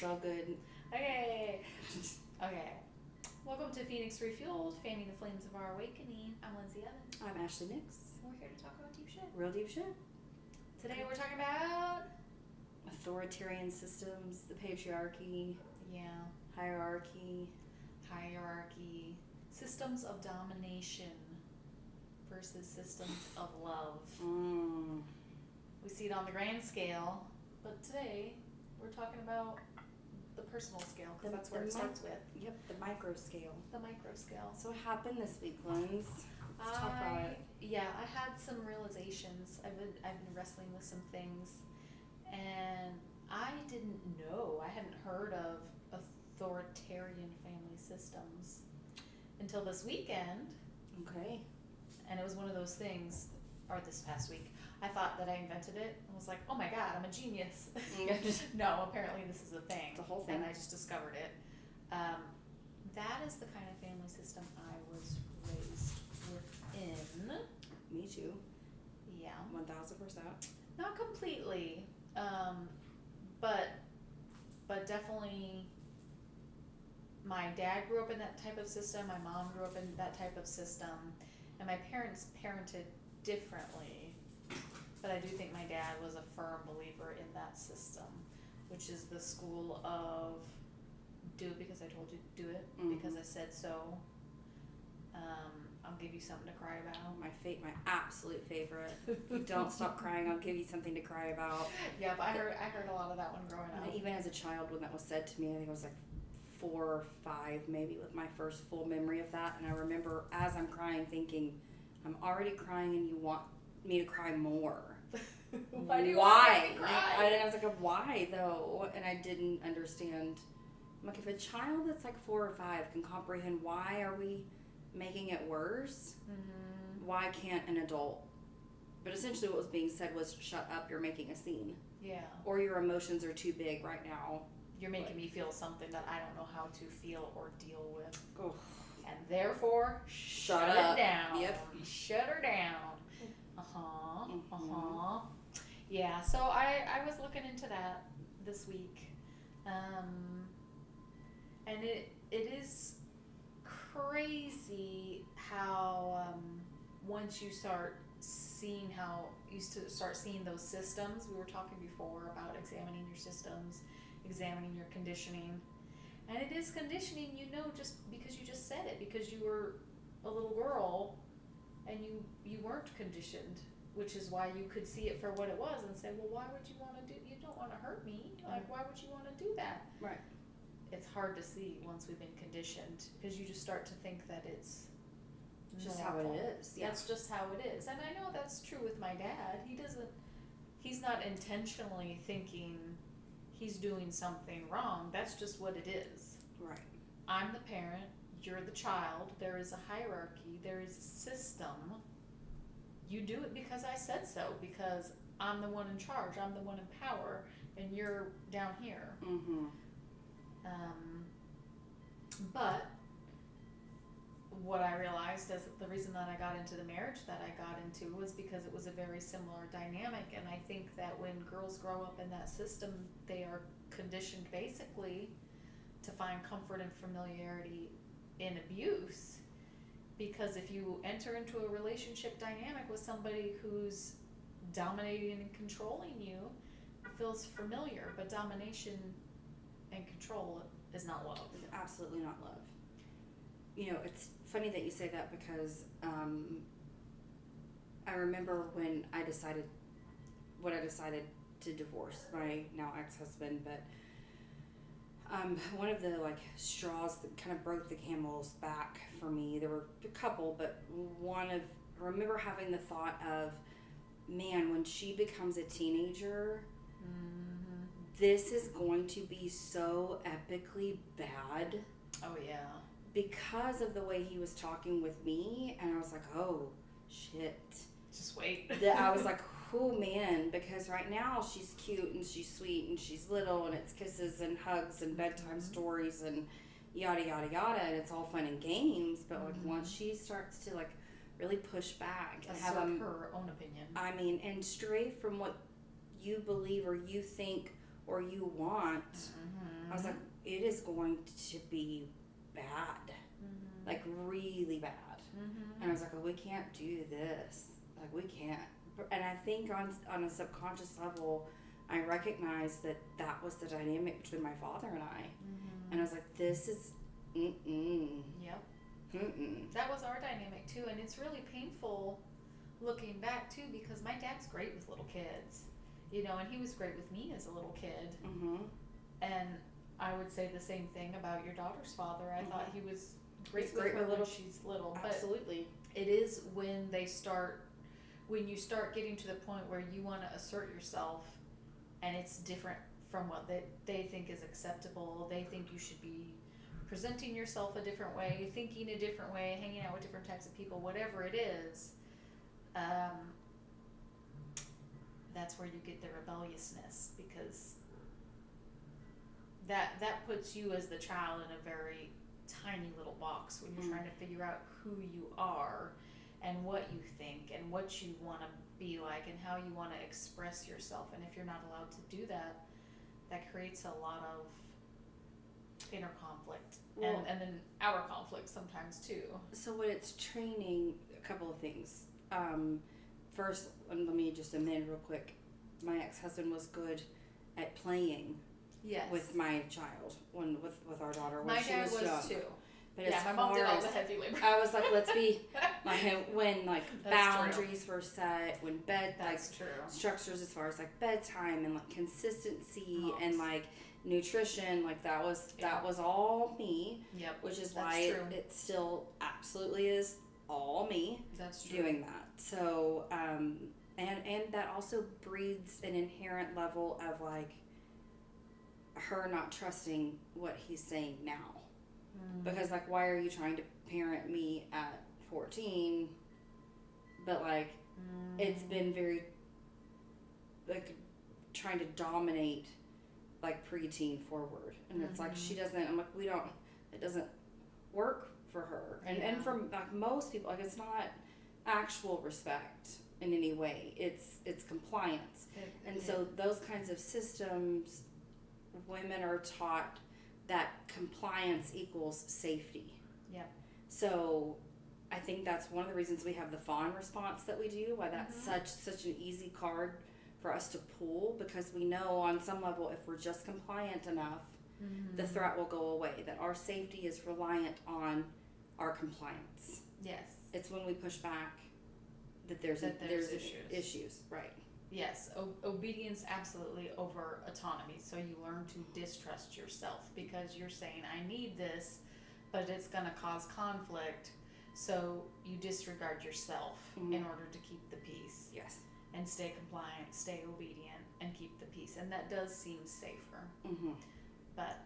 all good. Okay. Welcome to Phoenix Refueled, fanning the flames of our awakening. I'm Lindsay Evans. I'm Ashley Nix. We're here to talk about deep shit. Real deep shit. Today we're talking about authoritarian systems, the patriarchy, hierarchy, systems of domination versus systems of love. We see it on the grand scale, but today we're talking about the personal scale, because that's where it starts with. Yep, the micro scale. The micro scale. So what happened this week, Linz? Let's talk about it. Yeah, I had some realizations. I've been wrestling with some things, and I didn't know. I hadn't heard of authoritarian family systems until this weekend. Okay. And it was one of those things, or this past week, I thought that I invented it and was like, oh my God, I'm a genius. No, apparently this is a thing. It's a whole thing. And I just discovered it. That is the kind of family system I was raised within. Me too. Yeah. 1000%. Not completely, but definitely my dad grew up in that type of system, my mom grew up in that type of system, and my parents parented differently. But I do think my dad was a firm believer in that system, which is the school of do it because I told you to do it, because I said so. I'll give you something to cry about. My absolute favorite. If you don't stop crying, I'll give you something to cry about. Yeah, but I heard a lot of that one growing up. Even as a child, when that was said to me, I think I was like 4 or 5 maybe, with my first full memory of that. And I remember as I'm crying thinking, I'm already crying and you want me to cry more. Why do you want me to cry? I was like, why though? And I didn't understand. I'm like, if a child that's like 4 or 5 can comprehend, why are we making it worse? Why can't an adult? But essentially what was being said was, shut up, you're making a scene. Yeah. Or your emotions are too big right now. You're making me feel something that I don't know how to feel or deal with. Oh. And therefore, shut it down. Yep. Shut her down. Yeah, so I was looking into that this week. And it is crazy how once you start seeing those systems, we were talking before about examining your systems, examining your conditioning. And it is conditioning, just because you just said it, because you were a little girl and you weren't conditioned, which is why you could see it for what it was and say, well, why would you want to you don't want to hurt me. Like, why would you want to do that? Right. It's hard to see once we've been conditioned, because you just start to think that it's just how it is. Yeah. That's just how it is. And I know that's true with my dad. He's not intentionally thinking he's doing something wrong. That's just what it is. Right. I'm the parent, you're the child. There is a hierarchy, there is a system. You do it because I said so, because I'm the one in charge, I'm the one in power, and you're down here. But what I realized is the reason that I got into the marriage that I got into was because it was a very similar dynamic. And I think that when girls grow up in that system, they are conditioned basically to find comfort and familiarity in abuse. Because if you enter into a relationship dynamic with somebody who's dominating and controlling you, it feels familiar. But domination and control is not love. It's absolutely not love. It's funny that you say that, because I remember when I decided to divorce my now ex-husband, but one of the straws that kind of broke the camel's back for me, there were a couple, but I remember having the thought of, man, when she becomes a teenager, this is going to be so epically bad. Oh yeah. Because of the way he was talking with me, and I was like, oh shit. Just wait. I was like, oh man, because right now she's cute and she's sweet and she's little and it's kisses and hugs and bedtime stories and yada yada yada, and it's all fun and games, but once she starts to really push back and have her own opinion. I mean, and stray from what you believe or you think or you want, I was like, it is going to be bad, like really bad. And I was like, well, we can't do this. Like, we can't. And I think on a subconscious level, I recognized that was the dynamic between my father and I. And I was like, this is, Yep. That was our dynamic too, and it's really painful looking back too, because my dad's great with little kids, and he was great with me as a little kid. And I would say the same thing about your daughter's father. I thought he was great with her when she's little. Absolutely. But it is when you start getting to the point where you want to assert yourself, and it's different from what they think is acceptable. They think you should be presenting yourself a different way, thinking a different way, hanging out with different types of people, whatever it is. That's where you get the rebelliousness, because that puts you as the child in a very tiny little box when you're trying to figure out who you are and what you think and what you want to be like and how you want to express yourself. And if you're not allowed to do that, that creates a lot of inner conflict, and then outer conflict sometimes too. So when it's training, a couple of things. First, let me just amend real quick. My ex-husband was good at playing with my child, with our daughter when she was young. My dad was too. But my mom did all the heavy labor. I was like, let's be when boundaries were set, when structures as far as like bedtime and like consistency and like nutrition, like that was all me. Yep. Which is why it still absolutely is all me. That's true. Doing that. So and that also breeds an inherent level of like her not trusting what he's saying now. Because like, why are you trying to parent me at 14? But like, it's been very like trying to dominate like preteen forward, and it's like she doesn't. I'm like, it doesn't work for her, and from like most people, like it's not actual respect in any way. It's compliance, so those kinds of systems, women are taught that compliance equals safety. Yep. So I think that's one of the reasons we have the fawn response that we do, why that's such an easy card for us to pull, because we know on some level if we're just compliant enough, the threat will go away, that our safety is reliant on our compliance. Yes. It's when we push back that there's issues. Right. Yes, obedience absolutely over autonomy. So you learn to distrust yourself because you're saying, I need this, but it's going to cause conflict. So you disregard yourself in order to keep the peace. Yes. And stay compliant, stay obedient, and keep the peace. And that does seem safer. But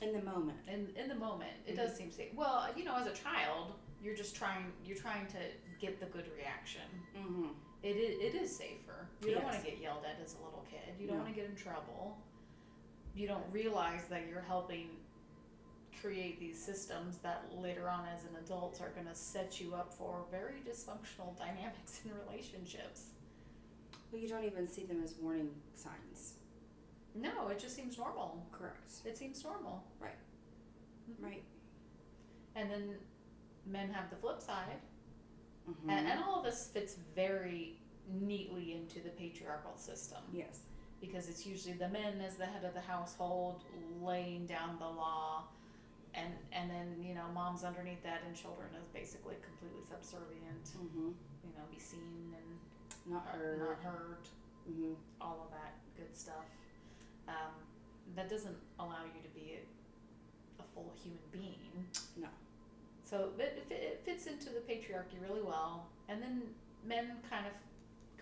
in the moment. In the moment, it does seem safe. Well, as a child, you're trying to get the good reaction. It is safer. You don't want to get yelled at as a little kid. You don't want to get in trouble. You don't realize that you're helping create these systems that later on as an adult are going to set you up for very dysfunctional dynamics in relationships. Well, you don't even see them as warning signs. No, it just seems normal. Correct. It seems normal. Right. Right. And then men have the flip side. And all of this fits very neatly into the patriarchal system. Yes. Because it's usually the men as the head of the household laying down the law, and then mom's underneath that, and children is basically completely subservient. Be seen and not heard. All of that good stuff. That doesn't allow you to be a full human being. No. So it fits into the patriarchy really well. And then men kind of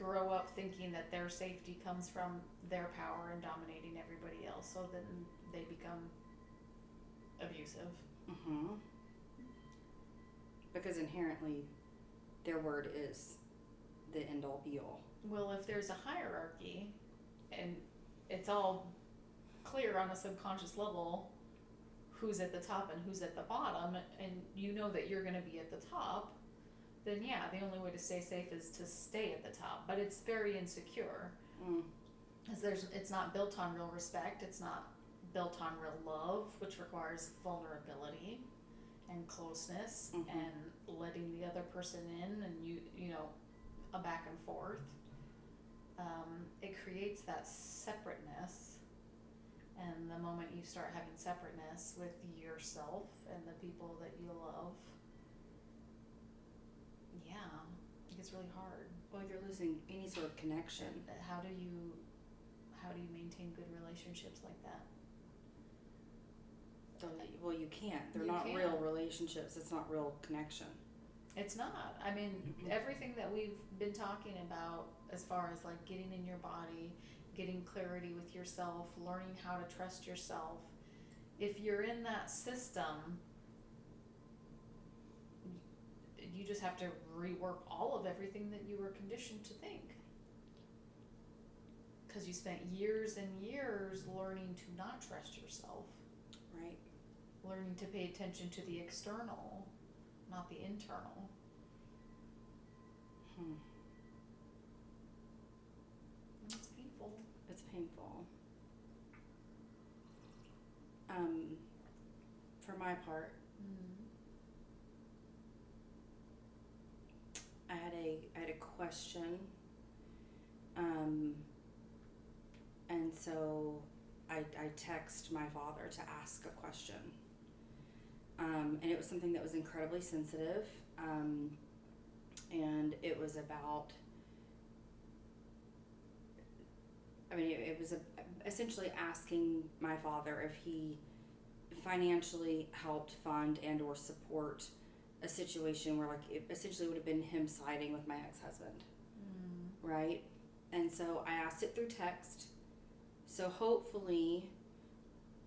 grow up thinking that their safety comes from their power and dominating everybody else. So then they become abusive. Because inherently their word is the end all be all. Well, if there's a hierarchy and it's all clear on a subconscious level who's at the top and who's at the bottom, and you know that you're going to be at the top, then the only way to stay safe is to stay at the top. But it's very insecure. Because it's not built on real respect. It's not built on real love, which requires vulnerability and closeness and letting the other person in, and you know, a back and forth. It creates that separateness, and the moment you start having separateness with yourself and the people that you love, yeah, it gets really hard. Well, you're losing any sort of connection. And how do you maintain good relationships like that? Well, you can't. They're You not can't. real relationships. It's not real connection. It's not. I mean, everything that we've been talking about as far as like getting in your body, getting clarity with yourself, learning how to trust yourself. If you're in that system, you just have to rework all of everything that you were conditioned to think. Because you spent years and years learning to not trust yourself. Right. Learning to pay attention to the external, not the internal. And it's painful. It's painful. For my part, I had a question, and so I text my father to ask a question, and it was something that was incredibly sensitive, and it was about, I mean, it was essentially asking my father if he financially helped fund and or support a situation where, like, it essentially would have been him siding with my ex-husband, right? And so I asked it through text, so hopefully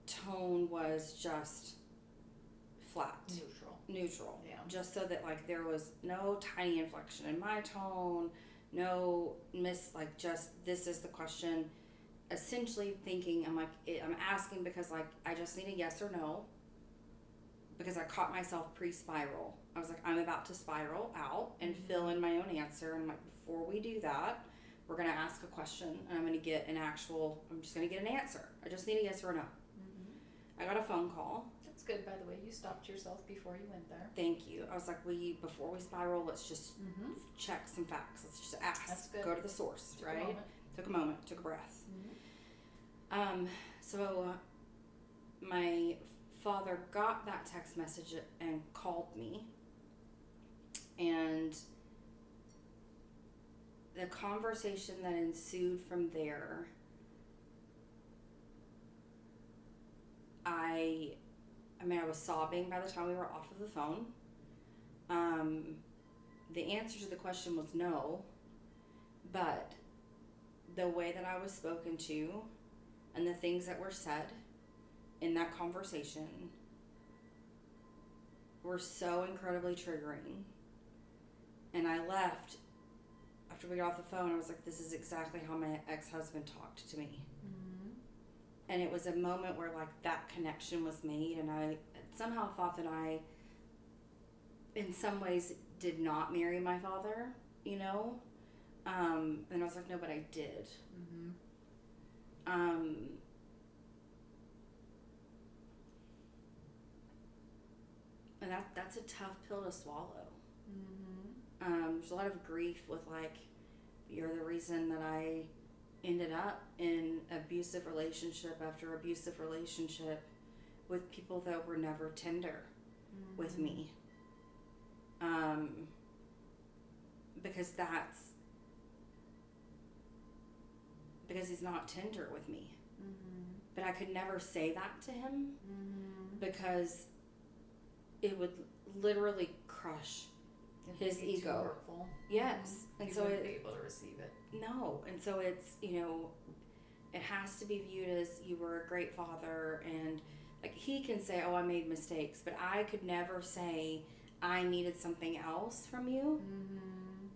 tone was just flat, neutral, Yeah. just so that, like, there was no tiny inflection in my tone, no like, just, this is the question, essentially thinking, I'm asking because, like, I just need a yes or no, because I caught myself pre-spiral. I was like, I'm about to spiral out and fill in my own answer, and, like, before we do that, we're going to ask a question, and I'm just going to get an answer. I just need a yes or a no. I got a phone call. That's good, by the way. You stopped yourself before you went there. Thank you. I was like, before we spiral, let's just check some facts. Let's just ask. That's good. Go to the source, Took right? Took a moment, took a breath. So my father got that text message and called me, and the conversation that ensued from there, I was sobbing by the time we were off of the phone. The answer to the question was no, but the way that I was spoken to and the things that were said in that conversation were so incredibly triggering. And I left after we got off the phone. I was like, this is exactly how my ex-husband talked to me. And it was a moment where, like, that connection was made, and I somehow thought that I, in some ways, did not marry my father, you know? And I was like, no, but I did. And that's a tough pill to swallow. There's a lot of grief with, like, you're the reason that I ended up in abusive relationship after abusive relationship with people that were never tender with me. Because he's not tender with me. But I could never say that to him because it would literally crush his ego. Too hurtful. Yes. And you so wouldn't be able to receive it. No. And so it's, it has to be viewed as, you were a great father, and, like, he can say, oh, I made mistakes, but I could never say I needed something else from you,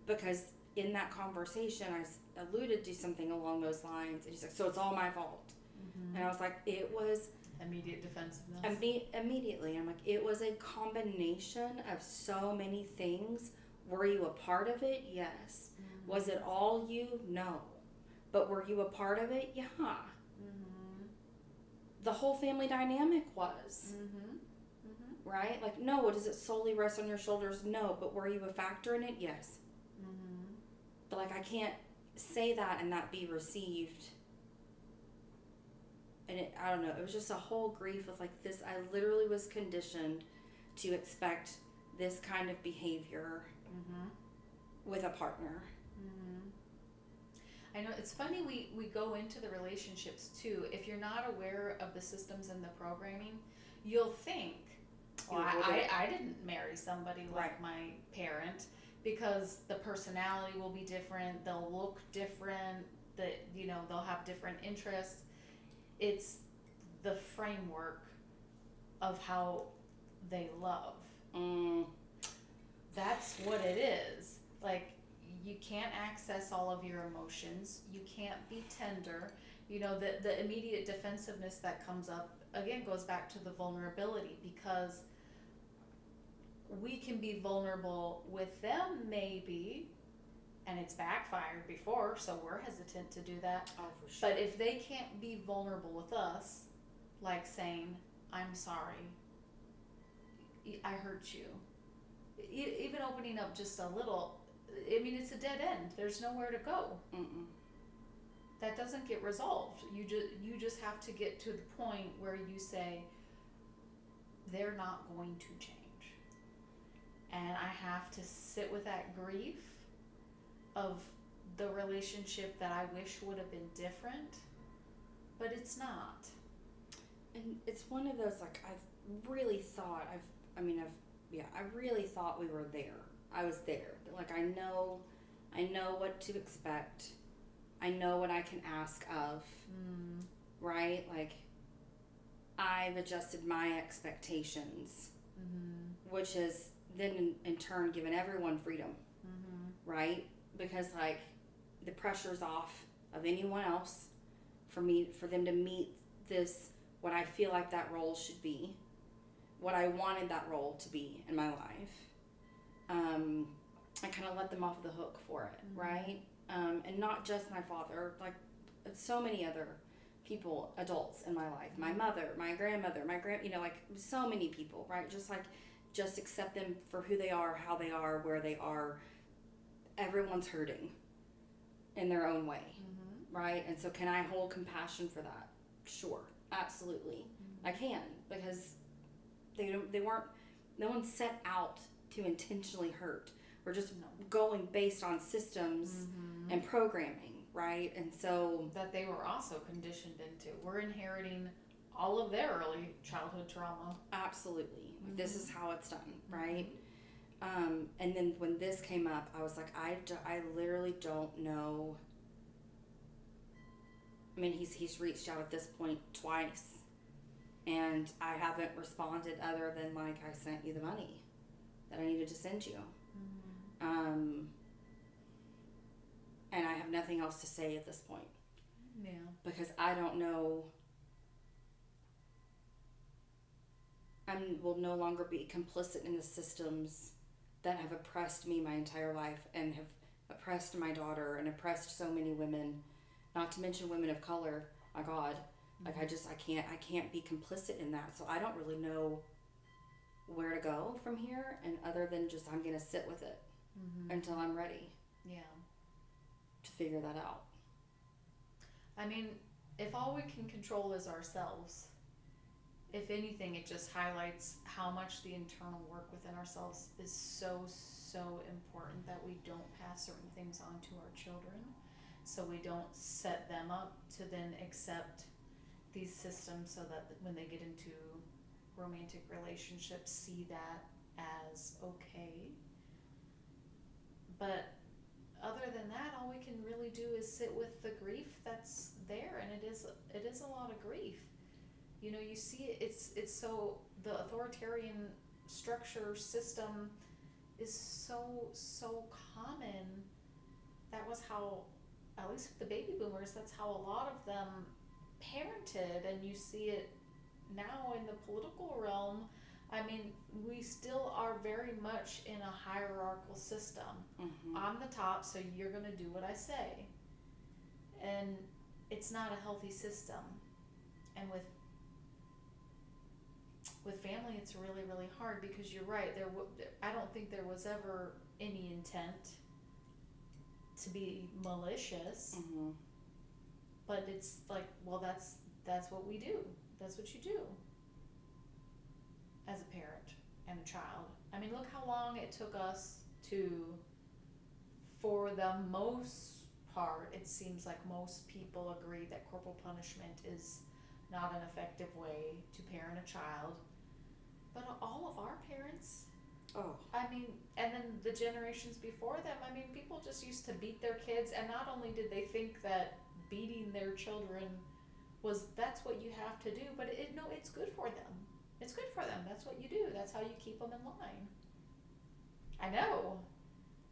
because in that conversation I alluded to something along those lines, and he's like, so it's all my fault. And I was like, it was immediate defensiveness. Immediately. I'm like, it was a combination of so many things. Were you a part of it? Yes. Was it all you? No. But were you a part of it? Yeah. the whole family dynamic was. Right? Like, no, does it solely rest on your shoulders? No, but were you a factor in it? Yes. But like, I can't say that and that be received. And I don't know, it was just a whole grief of like this. I literally was conditioned to expect this kind of behavior with a partner. I know, it's funny, we go into the relationships too. If you're not aware of the systems and the programming, you'll think, well, I didn't marry somebody like my parent, because the personality will be different, they'll look different, they'll have different interests. It's the framework of how they love. That's what it is. Like, you can't access all of your emotions. You can't be tender. The immediate defensiveness that comes up, again, goes back to the vulnerability, because we can be vulnerable with them maybe, and it's backfired before, so we're hesitant to do that. Oh, for sure. But if they can't be vulnerable with us, like saying, I'm sorry, I hurt you, even opening up just a little, I mean, it's a dead end. There's nowhere to go. That doesn't get resolved. You just have to get to the point where you say, they're not going to change. And I have to sit with that grief of the relationship that I wish would have been different, but it's not. And it's one of those, like, I really thought we were there. I was there. Like, I know what to expect. I know what I can ask of. Right? Like, I've adjusted my expectations, which has then in turn given everyone freedom. Right? Because, like, the pressure's off of anyone else for them to meet this, what I feel like that role should be, what I wanted that role to be in my life. I kind of let them off the hook for it, right? And not just my father, like so many other people, adults in my life, my mother, my grandmother, like so many people, right? Just accept them for who they are, how they are, where they are. Everyone's hurting in their own way, right? And so can I hold compassion for that? Sure, absolutely. I can, because no one set out to intentionally hurt. We're just going based on systems and programming, right? And so that they were also conditioned into. We're inheriting all of their early childhood trauma. Absolutely. This is how it's done, right? And then when this came up, I was like, I literally don't know. I mean, he's reached out at this point twice, and I haven't responded other than, like, I sent you the money that I needed to send you. And I have nothing else to say at this point. Yeah. Because I don't know. I will no longer be complicit in the systems that have oppressed me my entire life and have oppressed my daughter and oppressed so many women, not to mention women of color. My God, like I can't be complicit in that. So I don't really know where to go from here, and other than just I'm gonna sit with it until I'm ready. Yeah. To figure that out. I mean, if all we can control is ourselves, if anything, it just highlights how much the internal work within ourselves is so important, that we don't pass certain things on to our children, so we don't set them up to then accept these systems, so that when they get into romantic relationships, see that as okay. But other than that, all we can really do is sit with the grief that's there, and it is a lot of grief. You see it's so, the authoritarian structure system is so common. That was how, at least with the baby boomers, that's how a lot of them parented, and you see it now in the political realm. I mean, we still are very much in a hierarchical system. I'm the top, so you're going to do what I say. And it's not a healthy system. And with family, it's really, really hard because you're right. I don't think there was ever any intent to be malicious, Mm-hmm. but it's like, well, that's what we do. That's what you do as a parent and a child. I mean, look how long it took us for the most part, it seems like most people agree that corporal punishment is not an effective way to parent a child. But all of our parents, Oh, I mean, and then the generations before them, I mean, people just used to beat their kids, and not only did they think that beating their children that's what you have to do, but it's good for them. It's good for them. That's what you do. That's how you keep them in line. I know.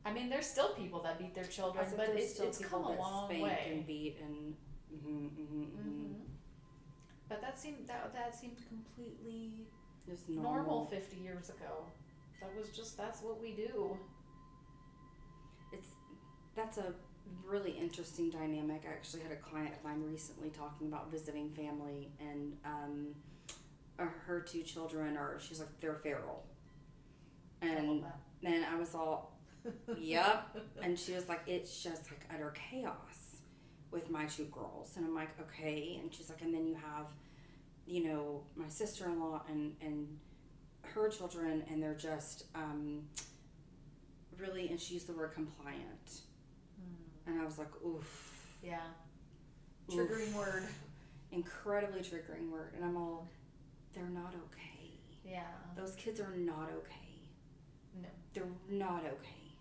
I mean, there's still people that beat their children, but it's come a long way. And beat and But that seemed completely just normal 50 years ago. That's what we do. That's a really interesting dynamic. I actually had a client of mine recently talking about visiting family, and her two children she's like, they're feral. And then I was all, yep. And she was like, it's just like utter chaos with my two girls. And I'm like, okay. And she's like, and then you have, my sister-in-law and her children, and they're just really, and she used the word compliant. And I was like, oof. Yeah. Triggering word. Incredibly triggering word. And I'm all, they're not okay. Yeah. Those kids are not okay. No. They're not okay.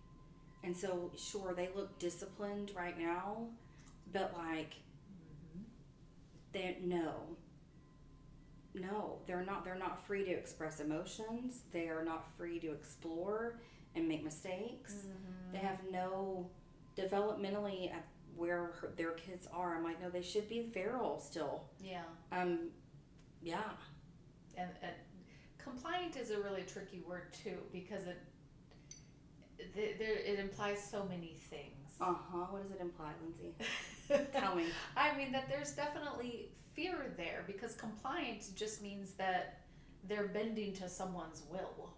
And so, sure, they look disciplined right now, but like, they're not. They're not free to express emotions. They are not free to explore and make mistakes. They have no developmentally at where their kids are. I'm like, no, they should be feral still. Yeah. Yeah. And compliant is a really tricky word too, because it implies so many things. What does it imply, Lindsay? Tell me. I mean, that there's definitely fear there, because compliant just means that they're bending to someone's will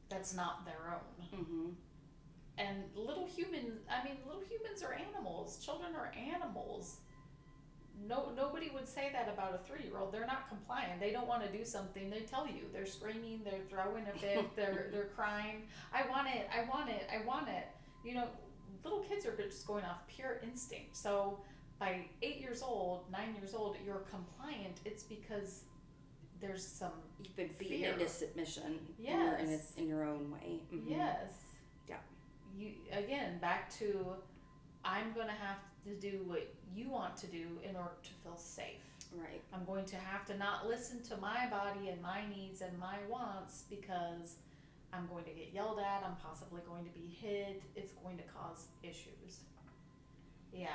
that's not their own. And little humans are animals. Children are animals. Nobody would say that about a 3-year-old. They're not compliant. They don't want to do something. They tell you. They're screaming. They're throwing a fit. They're crying. I want it. I want it. I want it. Little kids are just going off pure instinct. So by 8 years old, 9 years old, you're compliant. It's because there's some You've been beaten fear. into submission. Yes. In your own way. Yes. Yeah. You again back to, I'm going to have to do what you want to do in order to feel safe. Right. I'm going to have to not listen to my body and my needs and my wants, because I'm going to get yelled at. I'm possibly going to be hit. It's going to cause issues. Yeah.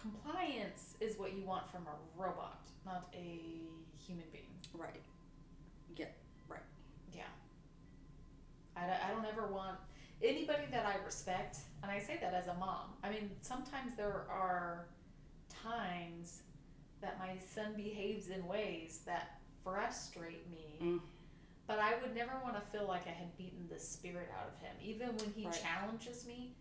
Compliance is what you want from a robot, not a human being. Right. Yeah. Right. Yeah. I don't ever want anybody that I respect, and I say that as a mom. I mean, sometimes there are times that my son behaves in ways that frustrate me, but I would never want to feel like I had beaten the spirit out of him. Even when he challenges me,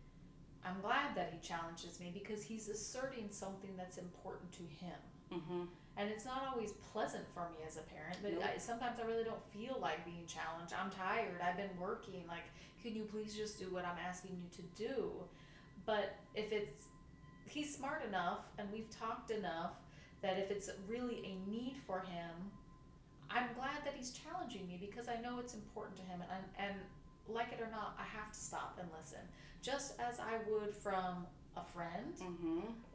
I'm glad that he challenges me, because he's asserting something that's important to him. And it's not always pleasant for me as a parent, but sometimes I really don't feel like being challenged. I'm tired. I've been working. Like, can you please just do what I'm asking you to do? But if he's smart enough, and we've talked enough, that if it's really a need for him, I'm glad that he's challenging me, because I know it's important to him. And like it or not, I have to stop and listen. Just as I would from a friend,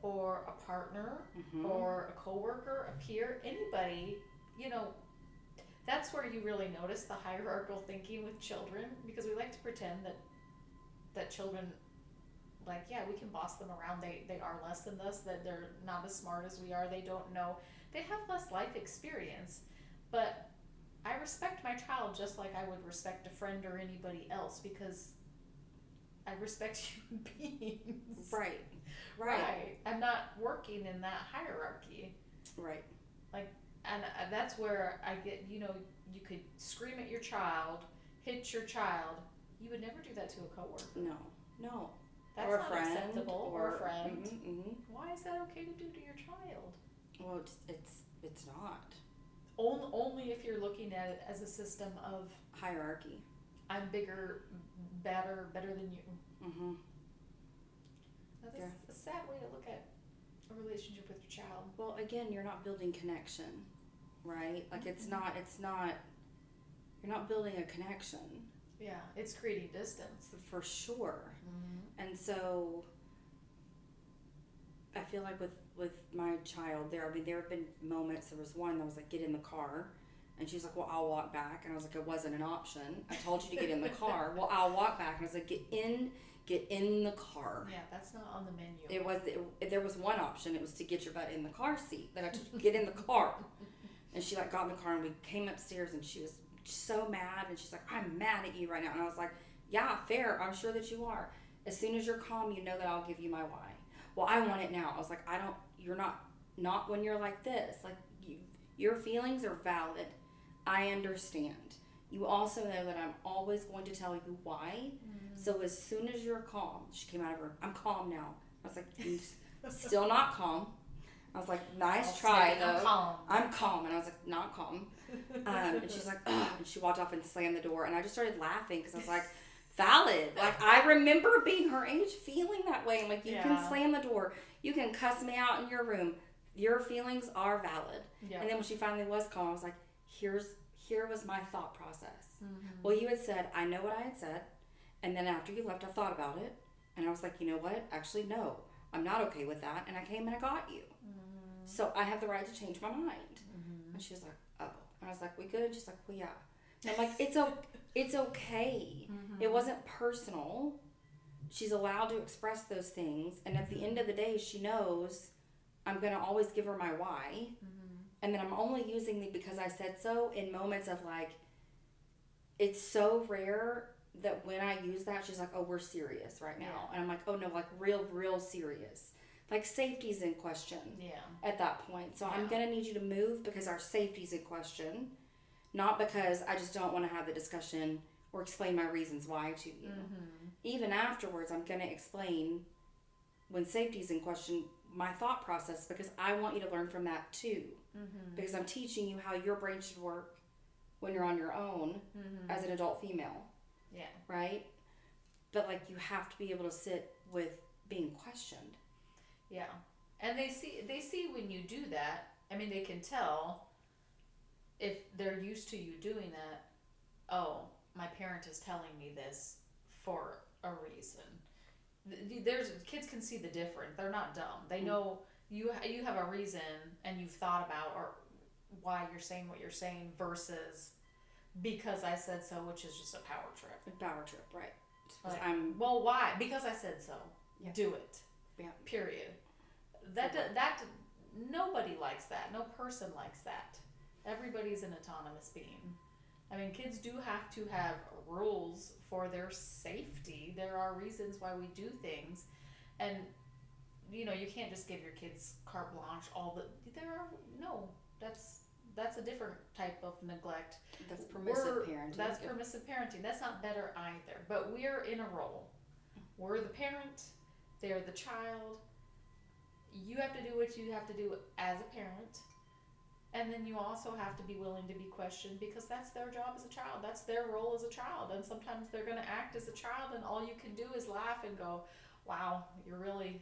or a partner, or a coworker, a peer, anybody, that's where you really notice the hierarchical thinking with children, because we like to pretend that children, like, yeah, we can boss them around. They are less than us, that they're not as smart as we are. They don't know. They have less life experience. But I respect my child just like I would respect a friend or anybody else, because I respect human beings. Right. I'm not working in that hierarchy. Right. Like, And that's where I get, you know, you could scream at your child, hit your child. You would never do that to a coworker. No. That's or a not friend, acceptable. Or a friend. Mm-hmm. Why is that okay to do to your child? Well, it's not. Only if you're looking at it as a system of Hierarchy. I'm bigger, better than you. Mm-hmm. That's a sad way to look at a relationship with your child. Well, again, you're not building connection, right? Like it's not. You're not building a connection. Yeah, it's creating distance. For sure. Mm-hmm. And so I feel like with my child there have been moments. There was one that was like, get in the car. And she's like, well, I'll walk back. And I was like, it wasn't an option. I told you to get in the car. Well, I'll walk back. And I was like, get in the car. Yeah, that's not on the menu. There was one option. It was to get your butt in the car seat. Then I told you to get in the car. And she like got in the car and we came upstairs and she was so mad. And she's like, I'm mad at you right now. And I was like, yeah, fair. I'm sure that you are. As soon as you're calm, you know that I'll give you my why. Well, I want it now. I was like, you're not when you're like this. Like your feelings are valid. I understand. You also know that I'm always going to tell you why. Mm-hmm. So as soon as you're calm, she came out of her, I'm calm now. I was like, still not calm. I was like, nice try though. I'm calm. And I was like, not calm. And she's like, ugh. And she walked off and slammed the door. And I just started laughing because I was like, valid. Like I remember being her age feeling that way. I'm like, you can slam the door. You can cuss me out in your room. Your feelings are valid. Yeah. And then when she finally was calm, I was like, here was my thought process. Mm-hmm. Well, you had said, I know what I had said. And then after you left, I thought about it. And I was like, you know what? Actually, no. I'm not okay with that. And I came and I got you. Mm-hmm. So I have the right to change my mind. Mm-hmm. And she was like, oh. And I was like, we good? She's like, well, yeah. And I'm like, it's okay. Mm-hmm. It wasn't personal. She's allowed to express those things. And at the end of the day, she knows I'm going to always give her my why. Mm-hmm. And then I'm only using the because I said so in moments of like, it's so rare that when I use that, she's like, oh, we're serious right now. Yeah. And I'm like, oh no, like real serious. Like safety's in question at that point. So I'm going to need you to move because our safety's in question. Not because I just don't want to have the discussion or explain my reasons why to you. Mm-hmm. Even afterwards, I'm going to explain when safety's in question my thought process because I want you to learn from that too. Mm-hmm. Because I'm teaching you how your brain should work when you're on your own as an adult female. Yeah. Right? But like you have to be able to sit with being questioned. Yeah. And they see when you do that, I mean they can tell if they're used to you doing that, oh, my parent is telling me this for a reason. Kids can see the difference. They're not dumb. They know you have a reason and you've thought about or why you're saying what you're saying versus because I said so, which is just a power trip. A power trip, right? Like, well, why? Because I said so. Yeah. Do it. Yeah. Period. That nobody likes that. No person likes that. Everybody's an autonomous being. I mean, kids do have to have rules for their safety. There are reasons why we do things. And, you know, you can't just give your kids carte blanche that's a different type of neglect. That's permissive parenting. That's permissive parenting. That's not better either. But we're in a role. We're the parent. They're the child. You have to do what you have to do as a parent. And then you also have to be willing to be questioned because that's their job as a child. That's their role as a child. And sometimes they're going to act as a child and all you can do is laugh and go, wow, you're really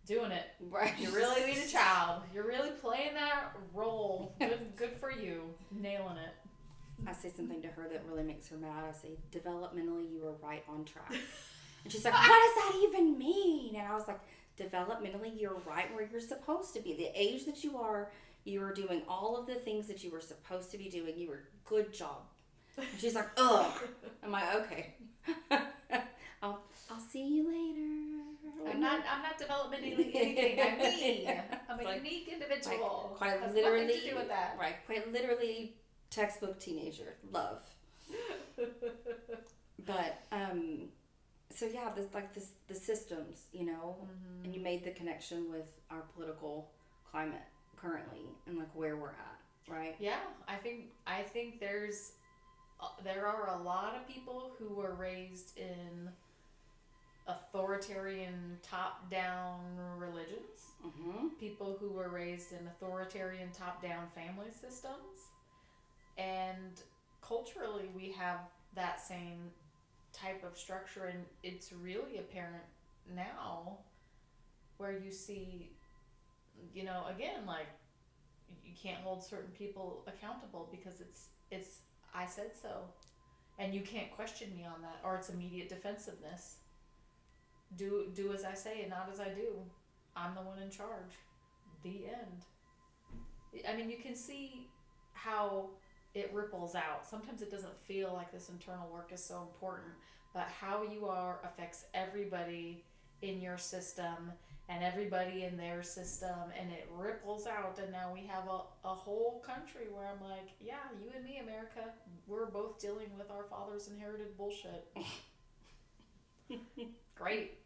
doing it. Right. You're really being a child. You're really playing that role. Good for you. Nailing it. I say something to her that really makes her mad. I say, developmentally, you were right on track. And she's like, what does that even mean? And I was like, developmentally, you're right where you're supposed to be. The age that you are doing all of the things that you were supposed to be doing. You were good job. And she's like, ugh. I'm like, okay. I'll see you later. I'm not developmentally anything. I'm me. I'm a unique individual. Quite has literally nothing to do with that. Right. Quite literally textbook teenager. Love. But so yeah, the systems, you know, and you made the connection with our political climate currently and like where we're at. right? Yeah, I think there are a lot of people who were raised in authoritarian top-down religions, Mm-hmm. people who were raised in authoritarian top-down family systems, and culturally we have that same type of structure, and it's really apparent now where you see, again, like, you can't hold certain people accountable because it's I said so, and you can't question me on that, or it's immediate defensiveness. Do as I say and not as I do. I'm the one in charge. The end. I mean, you can see how it ripples out. Sometimes it doesn't feel like this internal work is so important, but how you are affects everybody in your system and everybody in their system, and it ripples out. And now we have a whole country where I'm like, yeah, you and me, America, we're both dealing with our father's inherited bullshit. Great.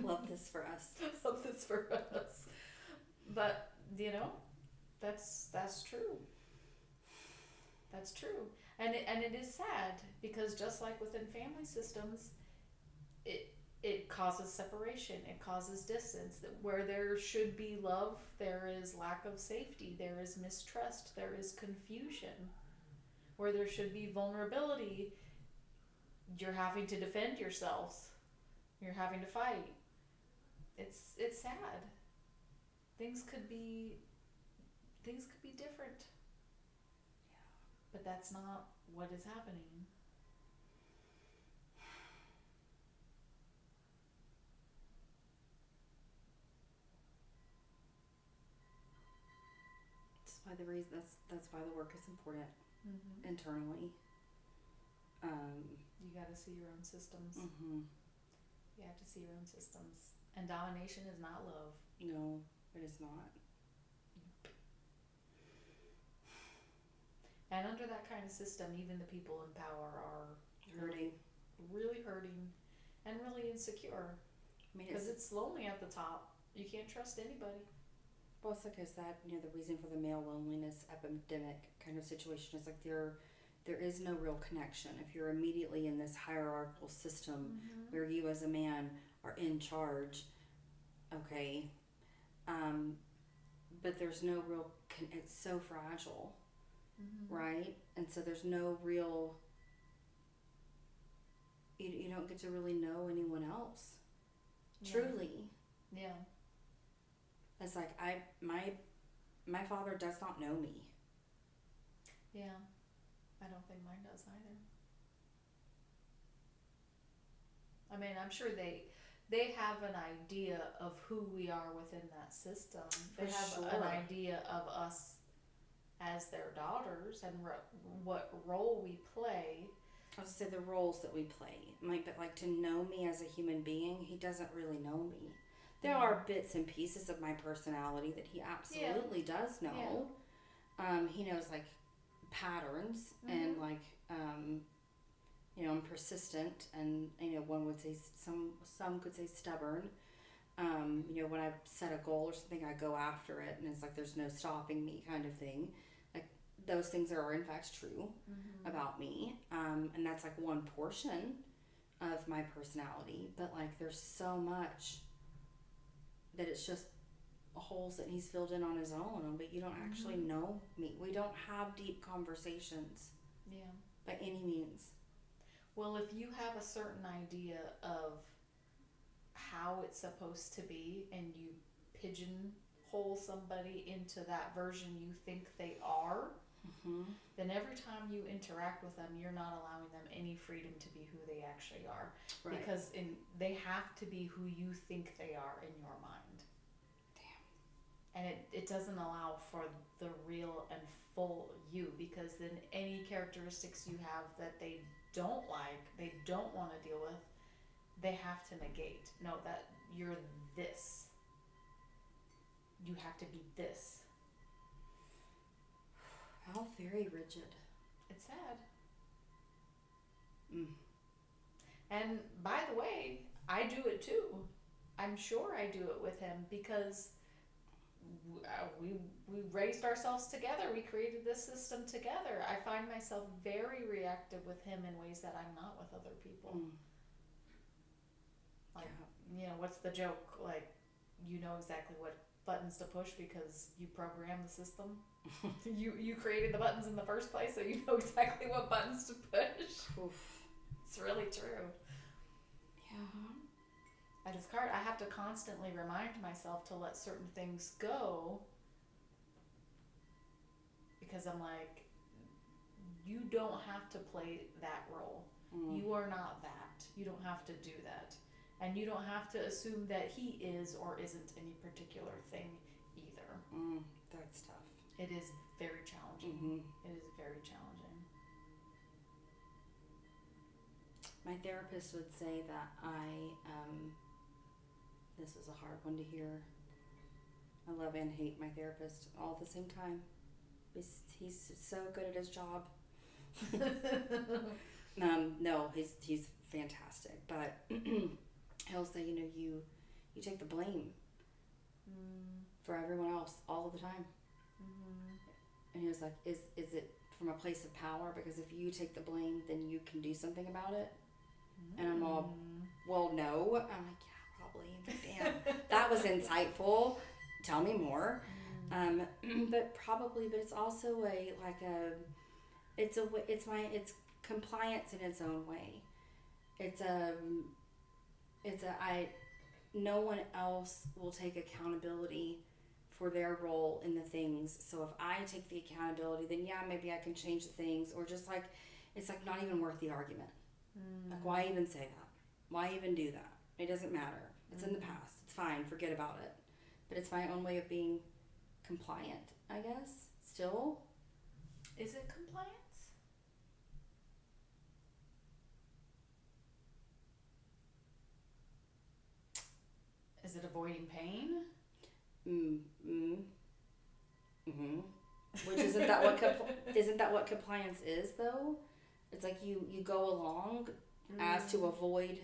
Love this for us. Love this for us. But, that's true. That's true. And it is sad because just like within family systems, it causes separation, it causes distance. Where there should be love, there is lack of safety, there is mistrust, there is confusion. Where there should be vulnerability, you're having to defend yourselves. You're having to fight. It's sad. Things could be different. But that's not what is happening. That's why the work is important Mm-hmm. internally. You got to see your own systems. Mm-hmm. You have to see your own systems. And domination is not love. No, it is not. And under that kind of system, even the people in power are Hurting. really hurting and really insecure. I mean, Because it's lonely at the top. You can't trust anybody. well, it's like I said, the reason for the male loneliness epidemic kind of situation is like there is no real connection. If you're immediately in this hierarchical system where you as a man are in charge, okay, but there's no real, it's so fragile, right? And so there's no real, you don't get to really know anyone else, truly. Yeah. It's like my father does not know me. Yeah. I don't think mine does either. I mean, I'm sure they have an idea of who we are within that system. They have an idea of us as their daughters and what role we play. I was gonna say the roles that we play, but like to know me as a human being, he doesn't really know me. There are bits and pieces of my personality that he absolutely does know. Yeah. He knows like patterns and like I'm persistent, and one would say some could say stubborn. When I set a goal or something, I go after it, and it's like there's no stopping me kind of thing. Like those things are in fact true about me, and that's like one portion of my personality. But like there's so much that it's just holes that he's filled in on his own, but you don't actually know me. We don't have deep conversations by any means. Well, if you have a certain idea of how it's supposed to be and you pigeonhole somebody into that version you think they are, then every time you interact with them, you're not allowing them any freedom to be who they actually are. Right. Because they have to be who you think they are in your mind. And it doesn't allow for the real and full you, because then any characteristics you have that they don't like, they don't want to deal with, they have to negate. No, that you're this. You have to be this. How very rigid. It's sad. And by the way, I do it too. I'm sure I do it with him, because we raised ourselves together. We created this system together. I find myself very reactive with him in ways that I'm not with other people. Like, you know, what's the joke? Like, you know exactly what buttons to push because you programmed the system. you created the buttons in the first place, so you know exactly what buttons to push. Oof. It's really true. Yeah. I have to constantly remind myself to let certain things go because I'm like, you don't have to play that role. You are not that. You don't have to do that. And you don't have to assume that he is or isn't any particular thing either. That's tough. It is very challenging. It is very challenging. My therapist would say that this is a hard one to hear. I love and hate my therapist all at the same time. He's so good at his job. No, he's fantastic, but he'll say, you know, you take the blame for everyone else all of the time. And he was like, is it from a place of power? Because if you take the blame, then you can do something about it. And I'm all, well, no. I'm like, yeah, probably. Damn, that was insightful. Tell me more. But it's also it's compliance in its own way. No one else will take accountability for their role in the things. So if I take the accountability, then yeah, maybe I can change the things, or just like, it's like not even worth the argument. Like, why even say that? Why even do that? It doesn't matter. It's in the past. It's fine. Forget about it. But it's my own way of being compliant, I guess. Still. Is it compliance? Is it avoiding pain? Which isn't that what compliance is though? It's like you go along as to avoid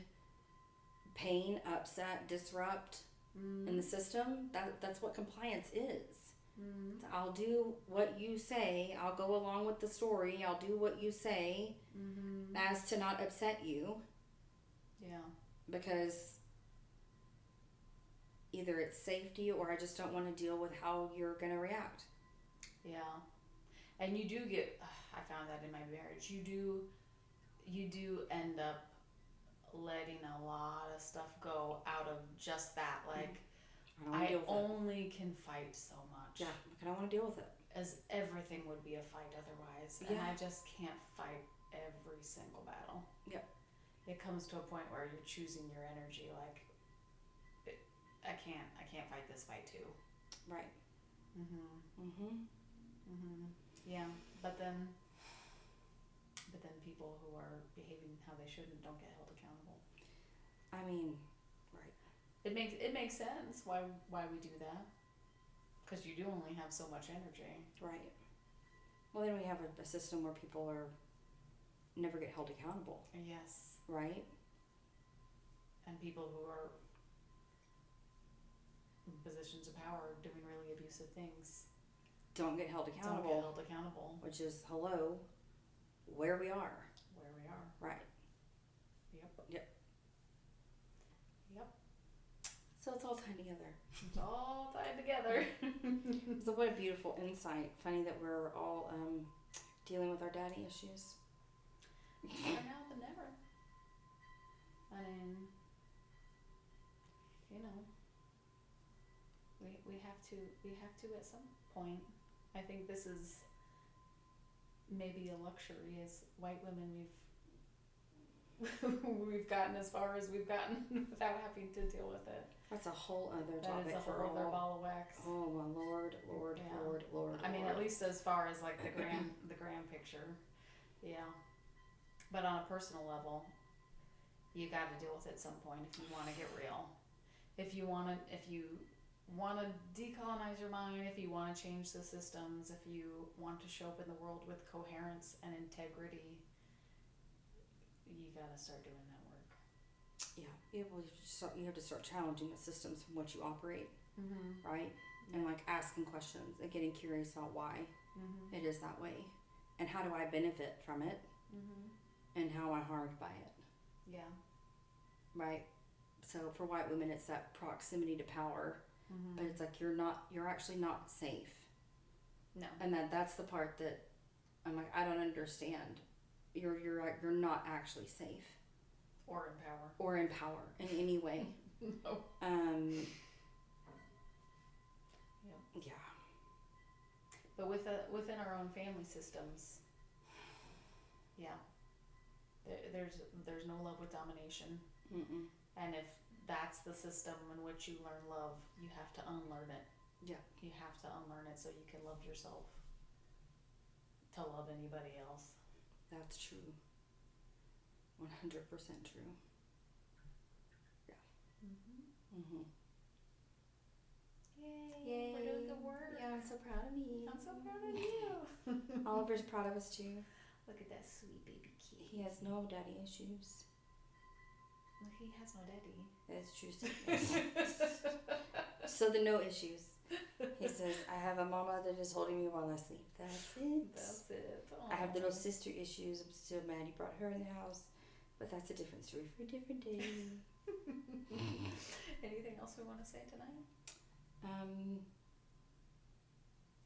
pain, upset, disrupt in the system. That's what compliance is. So I'll do what you say. I'll go along with the story. I'll do what you say as to not upset you. Yeah. Because either it's safety or I just don't want to deal with how you're going to react. Yeah. And you do get, I found that in my marriage, you do end up letting a lot of stuff go out of just that. Like, I only can fight so much. Yeah, I don't want to deal with it. As everything would be a fight otherwise. Yeah. And I just can't fight every single battle. Yep. It comes to a point where you're choosing your energy. Like, I can't fight this fight too. Right. Yeah, but then people who are behaving how they shouldn't don't get held accountable. I mean, right. It makes sense why we do that, because you do only have so much energy. Right. Well, then we have a system where people never get held accountable. Yes. Right. And people who are in positions of power doing really abusive things don't get held accountable. Which is, hello, where we are. Right. Yep. So it's all tied together. It's all tied together. So what a beautiful insight. Funny that we're all dealing with our daddy issues. Better now than never. I mean, you know, we have to at some point. I think this is maybe a luxury as white women. We've gotten as far as we've gotten without having to deal with it. That's a whole other topic. That is a whole other ball of wax. Oh my Lord. I mean, at least as far as like the grand picture, yeah. But on a personal level, you got to deal with it at some point if you want to get real. If you want to decolonize your mind, if you want to change the systems, if you want to show up in the world with coherence and integrity, you got to start doing that work. Yeah, you have to start challenging the systems from which you operate, right? and like asking questions and getting curious about why it is that way, and how do I benefit from it, and how am I harmed by it. Yeah. Right. So for white women, it's that proximity to power, but it's like you're actually not safe. No. And that's the part that I'm like, I don't understand. You're not actually safe. Or in power in any way. No. Yeah. But within our own family systems, yeah, there's no love with domination. Mm-mm. And if that's the system in which you learn love, you have to unlearn it. Yeah. You have to unlearn it so you can love yourself. To love anybody else. That's true. 100% true. Yeah. Yay. We're doing good work. Yeah, I'm so proud of me. I'm so proud of you. Oliver's proud of us too. Look at that sweet baby kid. He has no daddy issues. Well, he has no daddy. That's true. So the no issues. He says, I have a mama that is holding me while I sleep. That's it. That's it. Aww. I have the no sister issues. I'm still mad he brought her in the house. But that's a different story for a different day. Anything else we want to say tonight?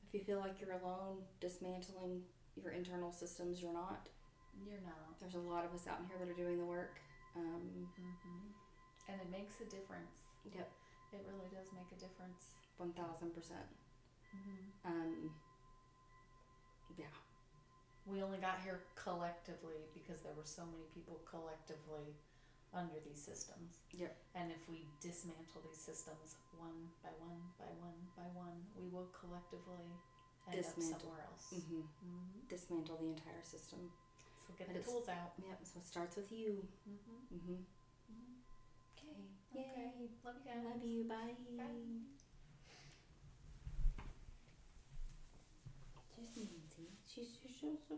If you feel like you're alone, dismantling your internal systems, you're not. You're not. There's a lot of us out in here that are doing the work. And it makes a difference. Yep. It really does make a difference. 1000%. Yeah. We only got here collectively because there were so many people collectively under these systems. Yep. And if we dismantle these systems one by one by one by one, we will collectively end up somewhere else. Dismantle the entire system. So get the tools out. Yep. So it starts with you. Okay. Okay. Yay. Love you guys. Love you. Bye. Bye. Just Nancy. She's so